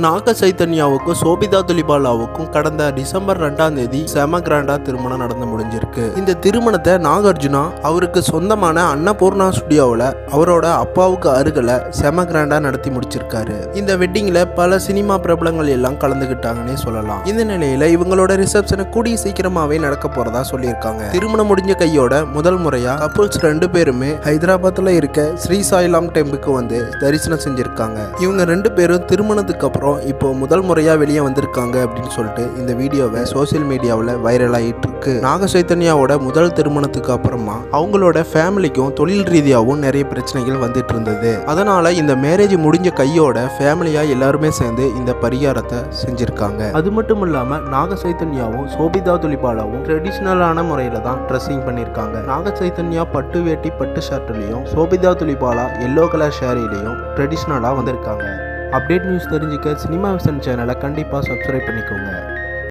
நாக சைத்தன்யாவுக்கும் சோபிதா துலிபாலாவுக்கும் கடந்த டிசம்பர் 2ஆம் தேதி செம கிராண்டா திருமணம் நடந்து முடிஞ்சிருக்கு. இந்த திருமணத்தை நாகார்ஜுனா அவருக்கு சொந்தமான அன்னபூர்ணா ஸ்டுடியோவில் அவரோட அப்பாவுக்கு அருகில் செம கிராண்டா நடத்தி முடிச்சிருக்காரு. இந்த வெட்டிங்ல பல சினிமா பிரபலங்கள் எல்லாம் கலந்துகிட்டாங்கன்னே சொல்லலாம். இந்த நிலையில இவங்களோட ரிசப்ஷனை கூடிய சீக்கிரமாவே நடக்க போறதா சொல்லியிருக்காங்க. திருமணம் முடிஞ்ச கையோட முதல் முறையா கப்புள்ஸ் 2 பேருமே ஹைதராபாத்ல இருக்க ஸ்ரீ சாய்லாம் டெம்பிளுக்கு வந்து தரிசனம் செஞ்சிருக்காங்க. இவங்க 2 பேரும் திருமணத்துக்கு அப்புறம் இப்போ முதல் முறையா வெளியே வந்திருக்காங்க அப்படின்னு சொல்லிட்டு இந்த வீடியோவை சோசியல் மீடியாவில் வைரல் ஆகிட்டு இருக்கு. நாக சைத்தன்யாவோட முதல் திருமணத்துக்கு அப்புறமா அவங்களோட ஃபேமிலிக்கும் தொழில் ரீதியாகவும் நிறைய பிரச்சனைகள் வந்துட்டு இருந்தது. அதனால இந்த மேரேஜ் முடிஞ்ச கையோட ஃபேமிலியா எல்லாருமே சேர்ந்து இந்த பரிகாரத்தை செஞ்சிருக்காங்க. அது மட்டும் இல்லாம நாக சைத்தன்யாவும் சோபிதா துலிபாலாவும் ட்ரெடிஷ்னலான முறையில தான் ட்ரெஸ்ஸிங் பண்ணியிருக்காங்க. நாக சைத்தன்யா பட்டு வேட்டி பட்டு ஷர்ட்லையும் சோபிதா துலிபாலா எல்லோ கலர் ஷேரிலையும் ட்ரெடிஷ்னலாக வந்திருக்காங்க. அப்டேட் நியூஸ் தெரிஞ்சுக்க சினிமா விசன் சேனலை கண்டிப்பாக சப்ஸ்கிரைப் பண்ணிக்கோங்க.